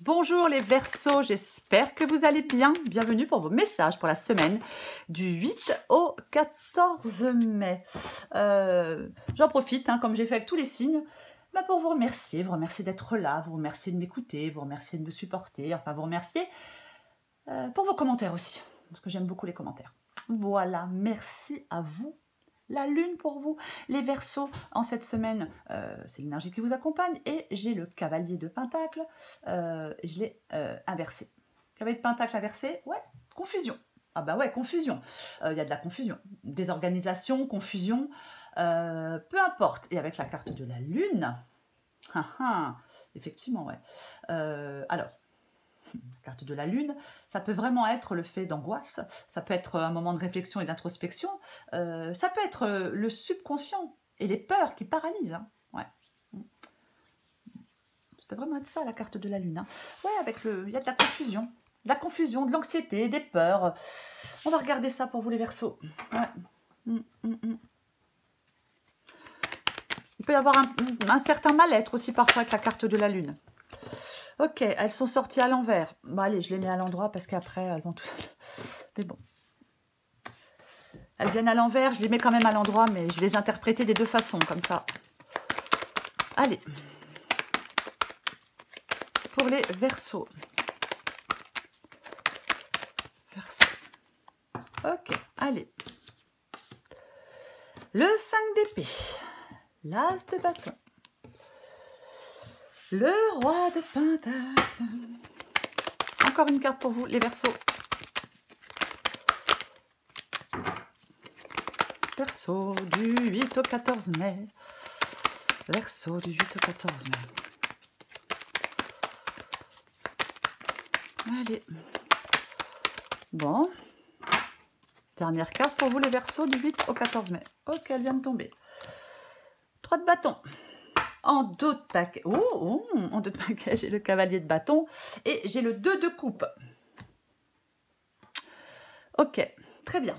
Bonjour les Verseaux, j'espère que vous allez bien. Bienvenue pour vos messages pour la semaine du 8 au 14 mai. J'en profite, comme j'ai fait avec tous les signes, pour vous remercier d'être là, vous remercier de m'écouter, vous remercier de me supporter, enfin vous remercier pour vos commentaires aussi, parce que j'aime beaucoup les commentaires. Voilà, merci à vous. La lune pour vous, les Verseaux, en cette semaine, c'est l'énergie qui vous accompagne et j'ai le cavalier de Pentacle, je l'ai inversé. Cavalier de Pentacle inversé, ouais, confusion. Ah bah ouais, confusion. Il y a de la confusion, désorganisation, confusion, peu importe. Et avec la carte de la lune, effectivement, ouais. Alors, carte de la lune, ça peut vraiment être le fait d'angoisse, ça peut être un moment de réflexion et d'introspection, ça peut être le subconscient et les peurs qui paralysent. Ouais. Ça peut vraiment être ça, la carte de la lune. Ouais, il y a de la confusion, de l'anxiété, des peurs. On va regarder ça pour vous les Verseaux. Ouais. Il peut y avoir un certain mal-être aussi parfois avec la carte de la lune. Ok, elles sont sorties à l'envers. Bon, allez, je les mets à l'endroit parce qu'après, elles vont tout... Mais bon. Elles viennent à l'envers, je les mets quand même à l'endroit, mais je vais les interpréter des deux façons, comme ça. Allez. Pour les Verseaux. Ok, allez. Le 5 d'épée. L'as de bâton. Le roi de pentacle. Encore une carte pour vous, les Verseaux. Verseau du 8 au 14 mai. Verseau du 8 au 14 mai. Allez. Bon. Dernière carte pour vous, les Verseaux du 8 au 14 mai. Ok, elle vient de tomber. 3 de bâton. En dos de paquet. En dos de paquet, j'ai le cavalier de bâton. Et j'ai le 2 de coupe. Ok, très bien.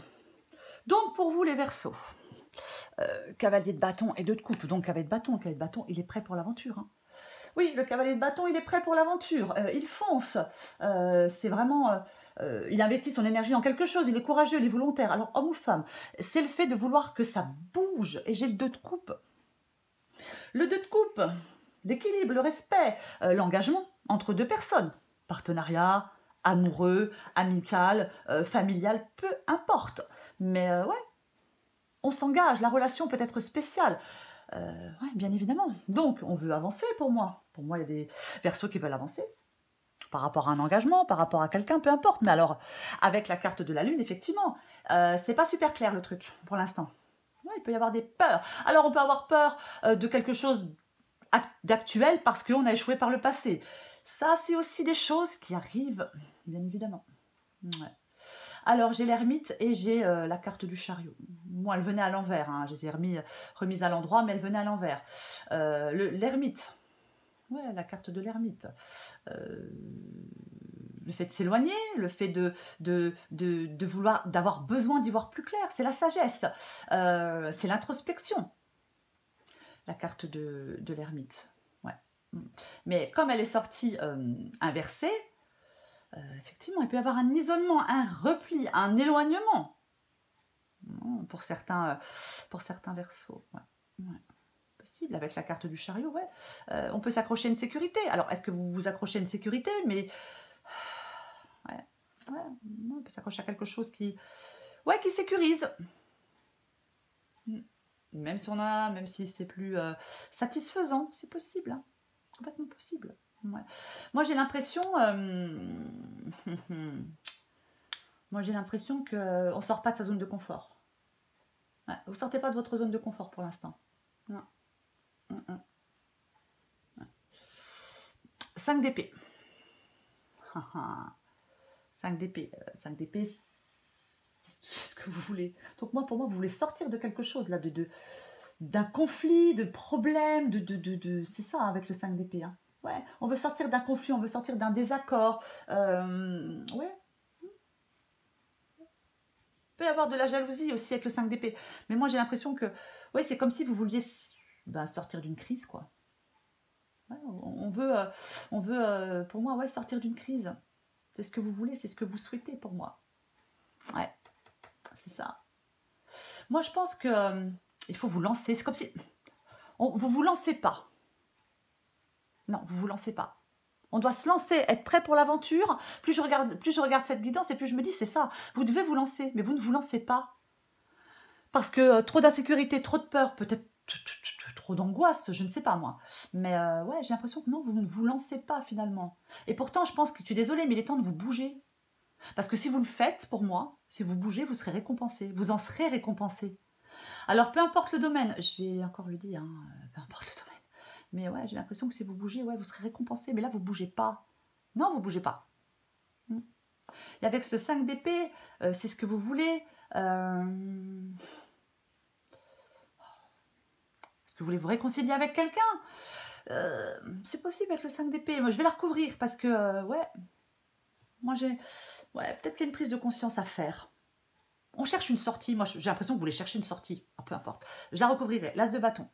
Donc, pour vous, les Verseaux. Cavalier de bâton et 2 de coupe. Donc, cavalier de bâton, il est prêt pour l'aventure. Oui, le cavalier de bâton, il est prêt pour l'aventure. Il fonce. C'est vraiment... il investit son énergie dans quelque chose. Il est courageux, il est volontaire. Alors, homme ou femme, c'est le fait de vouloir que ça bouge. Et j'ai le 2 de coupe. Le 2 de coupe, l'équilibre, le respect, l'engagement entre deux personnes. Partenariat, amoureux, amical, familial, peu importe. Mais ouais, on s'engage. La relation peut être spéciale. Ouais, bien évidemment. Donc, on veut avancer pour moi. Pour moi, il y a des Verseaux qui veulent avancer par rapport à un engagement, par rapport à quelqu'un, peu importe. Mais alors, avec la carte de la lune, effectivement, c'est pas super clair le truc pour l'instant. Ouais, il peut y avoir des peurs. Alors, on peut avoir peur de quelque chose d'actuel parce qu'on a échoué par le passé. Ça, c'est aussi des choses qui arrivent, bien évidemment. Ouais. Alors, j'ai l'ermite et j'ai la carte du chariot. Moi, elle venait à l'envers. Je les ai remises à l'endroit, mais elle venait à l'envers. L'ermite. Ouais, la carte de l'ermite. Le fait de s'éloigner, le fait de vouloir, d'avoir besoin d'y voir plus clair. C'est la sagesse. C'est l'introspection. La carte de l'ermite. Ouais. Mais comme elle est sortie inversée, effectivement, il peut y avoir un isolement, un repli, un éloignement pour certains Verseaux. Ouais. Ouais. Possible avec la carte du chariot, ouais. On peut s'accrocher à une sécurité. Alors, est-ce que vous vous accrochez à une sécurité? Mais ouais. On peut s'accrocher à quelque chose qui sécurise. Même si c'est plus satisfaisant, c'est possible, complètement possible. Ouais. Moi, j'ai l'impression qu'on ne sort pas de sa zone de confort. Ouais, vous ne sortez pas de votre zone de confort pour l'instant. 5 d'épée. 5 d'épée. 5 d'épée, c'est ce que vous voulez. Donc pour moi, vous voulez sortir de quelque chose, là, d'un conflit, de problème, c'est ça, avec le 5 d'épée. Ouais, on veut sortir d'un conflit, on veut sortir d'un désaccord. Ouais. Il peut y avoir de la jalousie aussi avec le 5 d'épée. Mais moi, j'ai l'impression que, ouais, c'est comme si vous vouliez sortir d'une crise, quoi. Ouais, on veut pour moi, ouais, sortir d'une crise. C'est ce que vous voulez, c'est ce que vous souhaitez pour moi. Ouais, c'est ça. Moi, je pense que il faut vous lancer. C'est comme si vous vous lancez pas. Non, vous vous lancez pas. On doit se lancer, être prêt pour l'aventure. Plus je regarde cette guidance et plus je me dis, c'est ça. Vous devez vous lancer, mais vous ne vous lancez pas. Parce que trop d'insécurité, trop de peur, peut-être trop d'angoisse, je ne sais pas moi. Mais ouais, j'ai l'impression que non, vous ne vous lancez pas finalement. Et pourtant, je pense que je suis désolée, mais il est temps de vous bouger. Parce que si vous le faites, pour moi, si vous bougez, vous serez récompensé. Vous en serez récompensé. Alors, peu importe le domaine, je vais encore le dire, hein, peu importe le domaine. Mais ouais, j'ai l'impression que si vous bougez, ouais, vous serez récompensé. Mais là, vous ne bougez pas. Non, vous ne bougez pas. Et avec ce 5 d'épée, c'est ce que vous voulez. Est-ce que vous voulez vous réconcilier avec quelqu'un? C'est possible avec le 5 d'épée. Moi, je vais la recouvrir parce que, ouais, moi j'ai... Ouais, peut-être qu'il y a une prise de conscience à faire. On cherche une sortie. Moi, j'ai l'impression que vous voulez chercher une sortie. Ah, peu importe. Je la recouvrirai. L'as de bâton.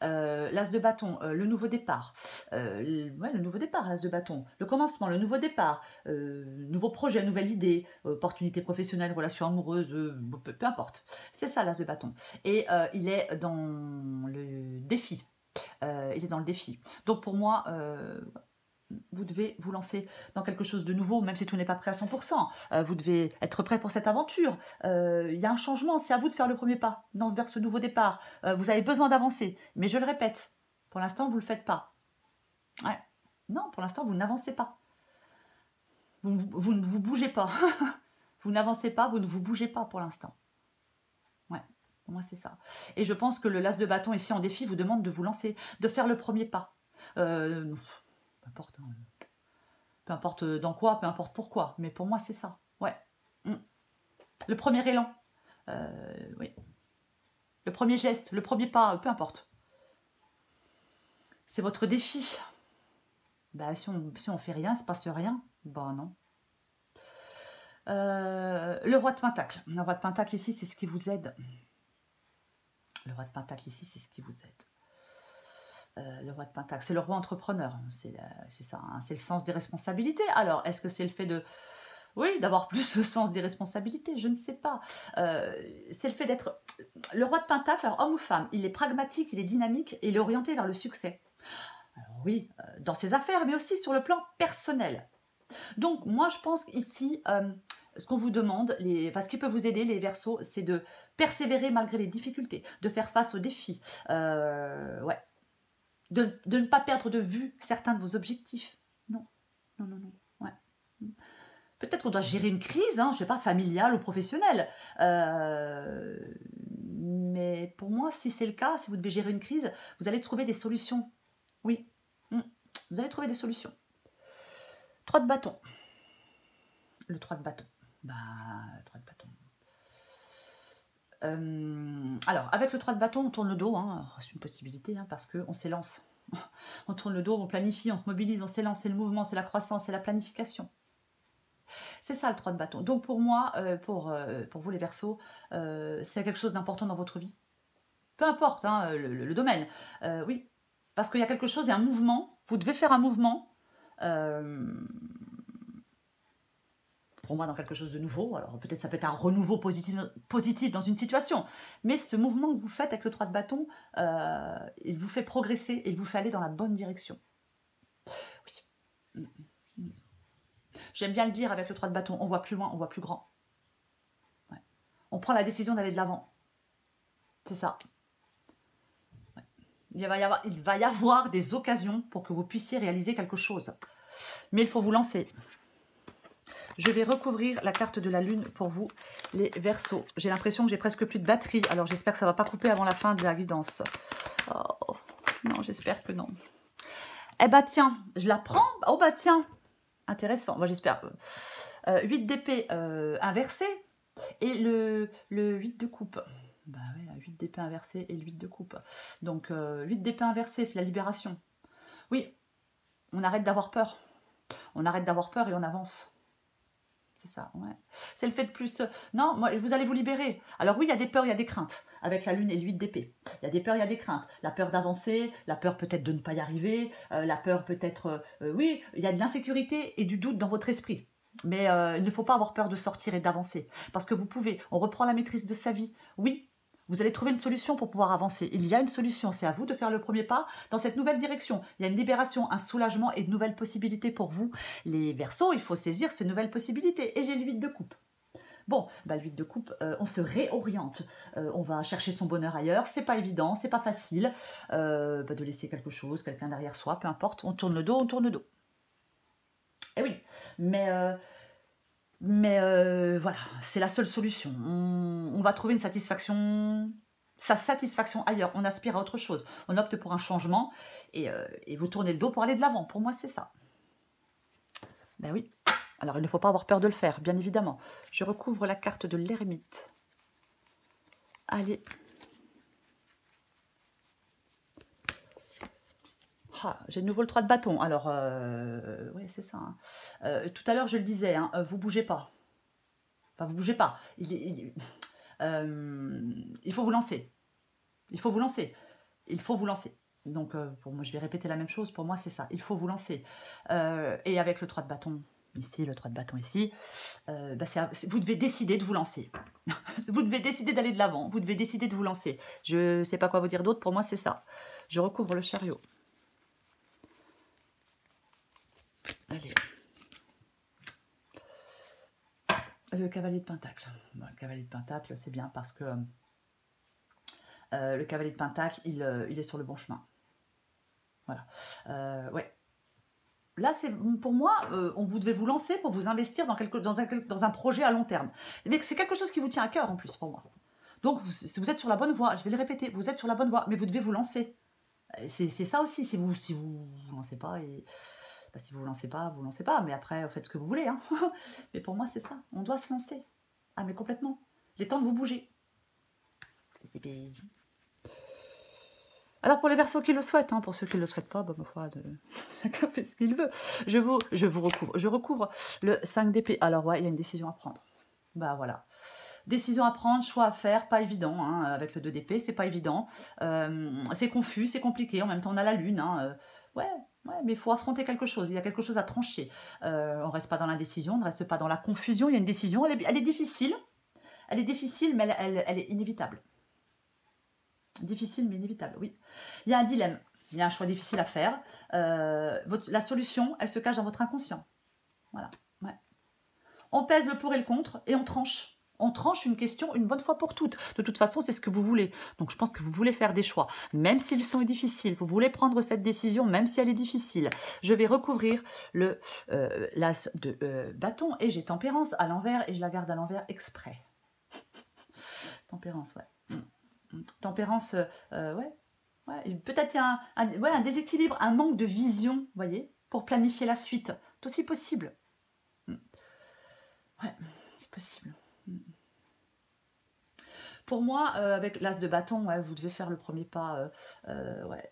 L'as de bâton, le nouveau départ. Ouais, le nouveau départ, l'as de bâton. Le commencement, le nouveau départ. Nouveau projet, nouvelle idée. Opportunité professionnelle, relation amoureuse, peu importe. C'est ça, l'as de bâton. Et il est dans le défi. Il est dans le défi. Donc pour moi, vous devez vous lancer dans quelque chose de nouveau, même si tout n'est pas prêt à 100%. Vous devez être prêt pour cette aventure. Il y a un changement, c'est à vous de faire le premier pas vers ce nouveau départ. Vous avez besoin d'avancer, mais je le répète, pour l'instant, vous ne le faites pas. Ouais. Non, pour l'instant, vous n'avancez pas. Vous ne vous bougez pas. Vous n'avancez pas, vous ne vous bougez pas pour l'instant. Ouais, pour moi, c'est ça. Et je pense que le las de bâton ici en défi vous demande de vous lancer, de faire le premier pas. Peu importe, hein. Peu importe dans quoi, peu importe pourquoi. Mais pour moi, c'est ça. Ouais. Le premier élan. Oui. Le premier geste, le premier pas, peu importe. C'est votre défi. Bah, si on fait rien, il ne se passe rien. Bah non. Le roi de Pentacle. Le roi de Pentacle ici, c'est ce qui vous aide. Le roi de Pentacle ici, c'est ce qui vous aide. Le roi de Pentacle, c'est le roi entrepreneur. C'est ça, hein, c'est le sens des responsabilités. Alors, est-ce que c'est le fait de... Oui, d'avoir plus le sens des responsabilités, je ne sais pas. C'est le fait d'être... Le roi de Pentacle, alors homme ou femme, il est pragmatique, il est dynamique et il est orienté vers le succès. Alors oui, dans ses affaires, mais aussi sur le plan personnel. Donc, moi, je pense qu'ici, ce qu'on vous demande, ce qui peut vous aider, les Verseaux, c'est de persévérer malgré les difficultés, de faire face aux défis. Ouais. De ne pas perdre de vue certains de vos objectifs. Non, non, non, non. Ouais. Peut-être qu'on doit gérer une crise, hein, je ne sais pas, familiale ou professionnelle. Mais pour moi, si c'est le cas, si vous devez gérer une crise, vous allez trouver des solutions. Oui, vous allez trouver des solutions. 3 de bâton. Le 3 de bâton. Bah, le 3 de bâton. Alors, avec le 3 de bâton, on tourne le dos. Hein. C'est une possibilité, hein, parce qu'on s'élance. On tourne le dos, on planifie, on se mobilise, on s'élance. C'est le mouvement, c'est la croissance, c'est la planification. C'est ça le 3 de bâton. Donc pour moi, pour vous les Verseaux, c'est quelque chose d'important dans votre vie. Peu importe hein, le domaine. Oui, parce qu'il y a quelque chose, il y a un mouvement. Vous devez faire un mouvement. Pour moi, dans quelque chose de nouveau. Alors peut-être ça peut être un renouveau positif dans une situation. Mais ce mouvement que vous faites avec le 3 de bâton, il vous fait progresser et il vous fait aller dans la bonne direction. Oui. J'aime bien le dire avec le 3 de bâton, on voit plus loin, on voit plus grand. Ouais. On prend la décision d'aller de l'avant. C'est ça. Ouais. Il va y avoir des occasions pour que vous puissiez réaliser quelque chose. Mais il faut vous lancer. Je vais recouvrir la carte de la lune pour vous, les Verseaux. J'ai l'impression que j'ai presque plus de batterie. Alors j'espère que ça ne va pas couper avant la fin de la guidance. Oh, non, j'espère que non. Eh bah tiens, je la prends. Oh bah tiens, intéressant. Moi j'espère. 8 d'épée inversé et le 8 de coupe. Bah ouais, 8 d'épée inversé et le 8 de coupe. Donc 8 d'épée inversé, c'est la libération. Oui, on arrête d'avoir peur. On arrête d'avoir peur et on avance. C'est ça, ouais. C'est le fait de plus... Non, moi, vous allez vous libérer. Alors oui, il y a des peurs, il y a des craintes. Avec la lune et l'8 d'épée. Il y a des peurs, il y a des craintes. La peur d'avancer, la peur peut-être de ne pas y arriver, la peur peut-être... oui, il y a de l'insécurité et du doute dans votre esprit. Mais il ne faut pas avoir peur de sortir et d'avancer. Parce que vous pouvez, on reprend la maîtrise de sa vie. Oui, vous allez trouver une solution pour pouvoir avancer. Il y a une solution, c'est à vous de faire le premier pas dans cette nouvelle direction. Il y a une libération, un soulagement et de nouvelles possibilités pour vous. Les Verseaux, il faut saisir ces nouvelles possibilités. Et j'ai le 8 de coupe. Bon, bah, le 8 de coupe, on se réoriente. On va chercher son bonheur ailleurs. C'est pas évident, c'est pas facile de laisser quelque chose, quelqu'un derrière soi, peu importe. On tourne le dos, on tourne le dos. Eh oui, mais voilà, c'est la seule solution. On va trouver une satisfaction, sa satisfaction ailleurs. On aspire à autre chose. On opte pour un changement et vous tournez le dos pour aller de l'avant. Pour moi, c'est ça. Ben oui. Alors, il ne faut pas avoir peur de le faire, bien évidemment. Je recouvre la carte de l'ermite. Allez. Ah, j'ai de nouveau le 3 de bâton. Alors, oui, c'est ça. Hein. Tout à l'heure, je le disais, hein, vous bougez pas. Enfin, vous bougez pas. Il faut vous lancer. Il faut vous lancer. Il faut vous lancer. Donc, pour moi, je vais répéter la même chose. Pour moi, c'est ça. Il faut vous lancer. Et avec le 3 de bâton ici, le 3 de bâton ici, vous devez décider de vous lancer. Vous devez décider d'aller de l'avant. Vous devez décider de vous lancer. Je ne sais pas quoi vous dire d'autre. Pour moi, c'est ça. Je recouvre le chariot. Allez. Le cavalier de pentacle. Bon, le cavalier de pentacle, c'est bien parce que le cavalier de pentacle, il est sur le bon chemin. Voilà. Ouais. Là, c'est pour moi, vous devez vous lancer pour vous investir dans un projet à long terme. Mais c'est quelque chose qui vous tient à cœur en plus pour moi. Donc, vous êtes sur la bonne voie. Je vais le répéter, vous êtes sur la bonne voie, mais vous devez vous lancer. C'est ça aussi, si vous vous lancez pas et... si vous ne vous lancez pas, mais après, faites ce que vous voulez. Hein. Mais pour moi, c'est ça. On doit se lancer. Ah, mais complètement. Il est temps de vous bouger. Alors, pour les Verseaux qui le souhaitent, hein, pour ceux qui ne le souhaitent pas, ma foi, chacun fait ce qu'il veut. Je vous recouvre. Je recouvre le 5 d'épée. Alors, ouais, il y a une décision à prendre. Bah, voilà. Décision à prendre, choix à faire, pas évident, hein, avec le 2 d'épée, c'est pas évident. C'est confus, c'est compliqué. En même temps, on a la lune. Hein, ouais, mais il faut affronter quelque chose. Il y a quelque chose à trancher. On ne reste pas dans l'indécision, on ne reste pas dans la confusion. Il y a une décision, elle est difficile. Elle est difficile, mais elle est inévitable. Difficile, mais inévitable, oui. Il y a un dilemme. Il y a un choix difficile à faire. La solution, elle se cache dans votre inconscient. Voilà. Ouais. On pèse le pour et le contre et on tranche. On tranche une question une bonne fois pour toutes. De toute façon, c'est ce que vous voulez. Donc, je pense que vous voulez faire des choix, même s'ils sont difficiles. Vous voulez prendre cette décision, même si elle est difficile. Je vais recouvrir l'as de bâton et j'ai tempérance à l'envers et je la garde à l'envers exprès. Tempérance, ouais. Tempérance, ouais. Peut-être il y a un déséquilibre, un manque de vision, vous voyez, pour planifier la suite. C'est aussi possible. Ouais, c'est possible. Pour moi, avec l'as de bâton, ouais, vous devez faire le premier pas. Ouais.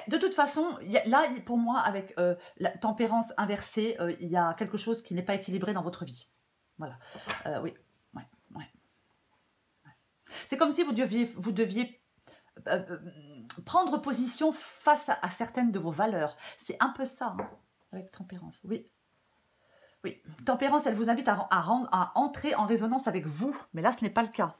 De toute façon, là, pour moi, avec la tempérance inversée, il y a quelque chose qui n'est pas équilibré dans votre vie. Voilà. Oui. Ouais. C'est comme si vous deviez prendre position face à certaines de vos valeurs. C'est un peu ça, hein, avec tempérance. Oui. Oui, tempérance, elle vous invite à entrer en résonance avec vous, mais là, ce n'est pas le cas.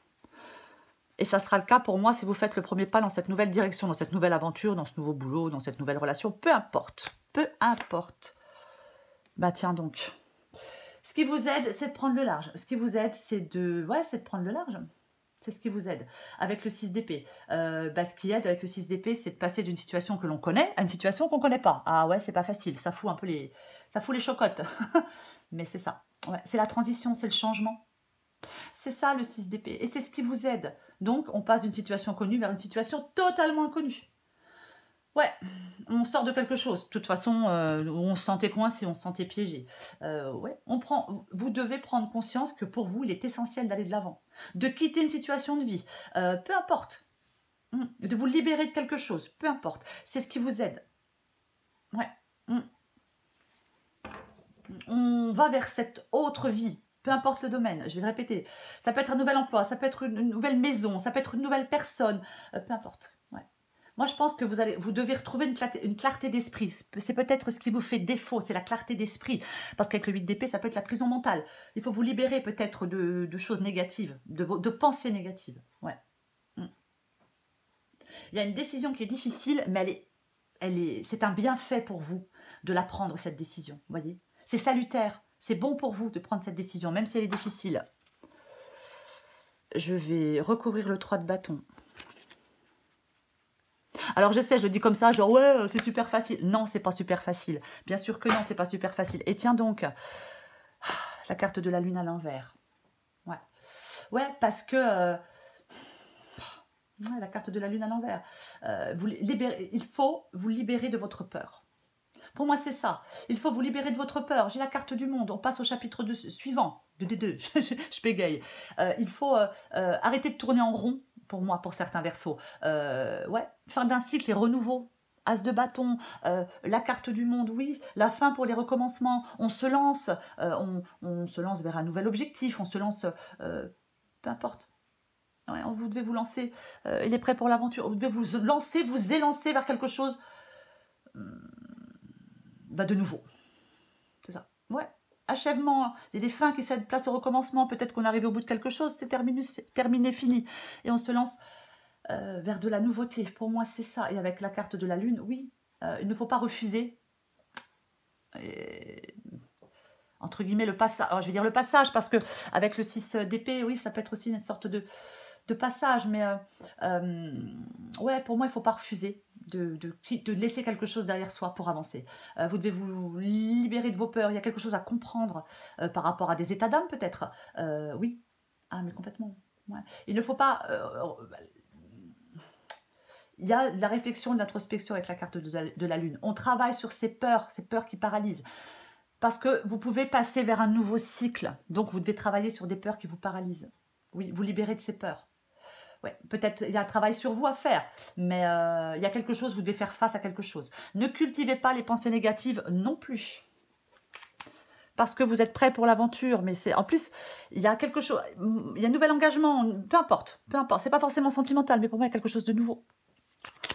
Et ça sera le cas pour moi si vous faites le premier pas dans cette nouvelle direction, dans cette nouvelle aventure, dans ce nouveau boulot, dans cette nouvelle relation, peu importe. Peu importe. Bah tiens donc. Ce qui vous aide, c'est de prendre le large. Ce qui vous aide, c'est de prendre le large. C'est ce qui vous aide. Avec le 6 d'épée. Ce qui aide avec le 6 d'épée, c'est de passer d'une situation que l'on connaît à une situation qu'on ne connaît pas. Ah ouais, c'est pas facile. Ça fout un peu les chocottes. Mais c'est ça. Ouais, c'est la transition, c'est le changement. C'est ça le 6 d'épée. Et c'est ce qui vous aide. Donc, on passe d'une situation connue vers une situation totalement inconnue. Ouais, on sort de quelque chose. De toute façon, on se sentait coincé, on se sentait piégé. Ouais, vous devez prendre conscience que pour vous, il est essentiel d'aller de l'avant. De quitter une situation de vie. Peu importe. De vous libérer de quelque chose. Peu importe. C'est ce qui vous aide. Ouais. va vers cette autre vie. Peu importe le domaine, je vais le répéter. Ça peut être un nouvel emploi, ça peut être une nouvelle maison, ça peut être une nouvelle personne, peu importe. Ouais. Moi, je pense que vous devez retrouver une clarté d'esprit. C'est peut-être ce qui vous fait défaut, c'est la clarté d'esprit. Parce qu'avec le 8 d'épée, ça peut être la prison mentale. Il faut vous libérer peut-être de choses négatives, de pensées négatives. Ouais. Il y a une décision qui est difficile, mais c'est un bienfait pour vous de la prendre, cette décision. Vous voyez, c'est salutaire. C'est bon pour vous de prendre cette décision, même si elle est difficile. Je vais recouvrir le 3 de bâton. Alors je sais, je le dis comme ça, genre ouais, c'est super facile. Non, c'est pas super facile. Bien sûr que non, c'est pas super facile. Et tiens donc, la carte de la lune à l'envers. Ouais. Ouais, parce que... la carte de la lune à l'envers. Il faut vous libérer de votre peur. Pour moi, c'est ça. Il faut vous libérer de votre peur. J'ai la carte du monde. On passe au chapitre suivant. De D2. Je bégaye. Il faut arrêter de tourner en rond, pour moi, pour certains versos. Ouais. Fin d'un cycle et renouveau. As de bâton, la carte du monde, oui. La fin pour les recommencements. On se lance. On se lance vers un nouvel objectif. On se lance... peu importe. Ouais, vous devez vous lancer. Il est prêt pour l'aventure. Vous devez vous lancer, vous élancer vers quelque chose... de nouveau. C'est ça. Ouais. Achèvement. Il y a des fins qui cèdent place au recommencement. Peut-être qu'on arrive au bout de quelque chose. C'est terminé, fini. Et on se lance vers de la nouveauté. Pour moi, c'est ça. Et avec la carte de la lune, oui. Il ne faut pas refuser. Et... entre guillemets, le passage. Alors, je vais dire le passage parce que avec le 6 d'épée, oui, ça peut être aussi une sorte de passage. Mais ouais, pour moi, il ne faut pas refuser de laisser quelque chose derrière soi pour avancer. Vous devez vous libérer de vos peurs. Il y a quelque chose à comprendre par rapport à des états d'âme peut-être. Oui, ah mais complètement. Ouais. Il ne faut pas... il y a de la réflexion, de l'introspection avec la carte de la lune. On travaille sur ces peurs qui paralysent. Parce que vous pouvez passer vers un nouveau cycle. Donc vous devez travailler sur des peurs qui vous paralysent. Oui, vous libérer de ces peurs. Ouais, peut-être il y a un travail sur vous à faire, mais il y a quelque chose, vous devez faire face à quelque chose. Ne cultivez pas les pensées négatives non plus. Parce que vous êtes prêt pour l'aventure, mais c'est en plus, il y a quelque chose, il y a un nouvel engagement, peu importe, c'est pas forcément sentimental, mais pour moi, il y a quelque chose de nouveau.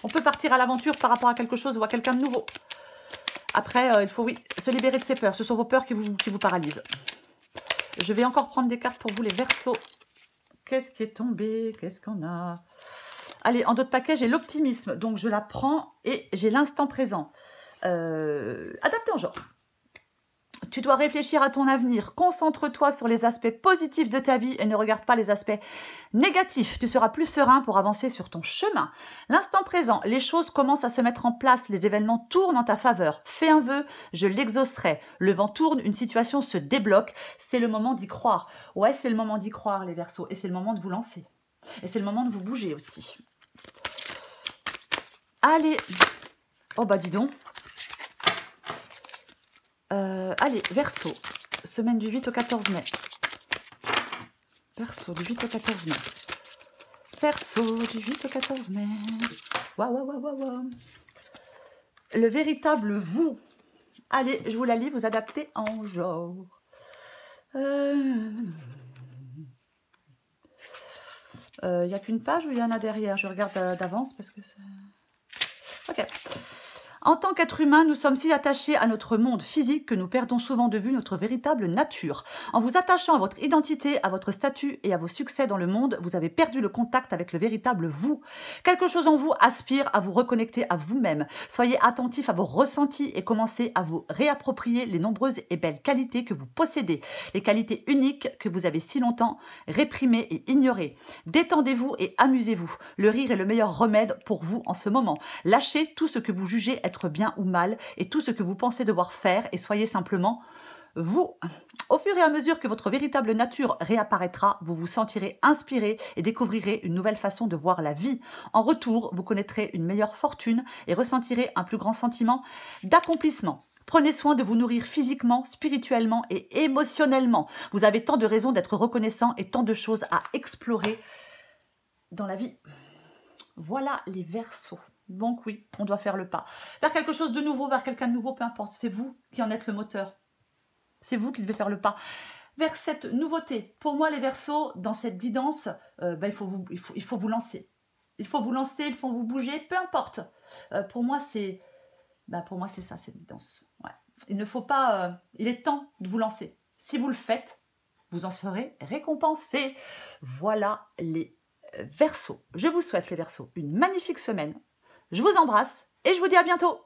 On peut partir à l'aventure par rapport à quelque chose ou à quelqu'un de nouveau. Après, il faut, oui, se libérer de ces peurs. Ce sont vos peurs qui vous paralysent. Je vais encore prendre des cartes pour vous, les Verseaux. Qu'est-ce qui est tombé? Qu'est-ce qu'on a? Allez, en d'autres paquets, j'ai l'optimisme. Donc, je la prends et j'ai l'instant présent. Adapté en genre. Tu dois réfléchir à ton avenir. Concentre-toi sur les aspects positifs de ta vie et ne regarde pas les aspects négatifs. Tu seras plus serein pour avancer sur ton chemin. L'instant présent, les choses commencent à se mettre en place. Les événements tournent en ta faveur. Fais un vœu, je l'exaucerai. Le vent tourne, une situation se débloque. C'est le moment d'y croire. Ouais, c'est le moment d'y croire, les Verseaux. Et c'est le moment de vous lancer. Et c'est le moment de vous bouger aussi. Allez. Oh bah dis donc. Allez, Verseau, semaine du 8 au 14 mai. Verseau, du 8 au 14 mai. Verseau, du 8 au 14 mai. Waouh, waouh, waouh, waouh. Le véritable vous. Allez, je vous la lis, vous adaptez en genre. Il n'y a qu'une page ou il y en a derrière? Je regarde d'avance parce que c'est... Ok. En tant qu'être humain, nous sommes si attachés à notre monde physique que nous perdons souvent de vue notre véritable nature. En vous attachant à votre identité, à votre statut et à vos succès dans le monde, vous avez perdu le contact avec le véritable vous. Quelque chose en vous aspire à vous reconnecter à vous-même. Soyez attentifs à vos ressentis et commencez à vous réapproprier les nombreuses et belles qualités que vous possédez. Les qualités uniques que vous avez si longtemps réprimées et ignorées. Détendez-vous et amusez-vous. Le rire est le meilleur remède pour vous en ce moment. Lâchez tout ce que vous jugez être bien ou mal et tout ce que vous pensez devoir faire et soyez simplement vous. Au fur et à mesure que votre véritable nature réapparaîtra, vous vous sentirez inspiré et découvrirez une nouvelle façon de voir la vie. En retour, vous connaîtrez une meilleure fortune et ressentirez un plus grand sentiment d'accomplissement. Prenez soin de vous nourrir physiquement, spirituellement et émotionnellement. Vous avez tant de raisons d'être reconnaissant et tant de choses à explorer dans la vie. Voilà les Verseaux. Donc oui, on doit faire le pas. Vers quelque chose de nouveau, vers quelqu'un de nouveau, peu importe. C'est vous qui en êtes le moteur. C'est vous qui devez faire le pas vers cette nouveauté. Pour moi, les Verseaux, dans cette guidance, il faut vous lancer. Il faut vous lancer, il faut vous bouger, peu importe. Pour moi, c'est ça, cette guidance. Ouais. Il ne faut pas... il est temps de vous lancer. Si vous le faites, vous en serez récompensé. Voilà les Verseaux. Je vous souhaite, les Verseaux, une magnifique semaine. Je vous embrasse et je vous dis à bientôt.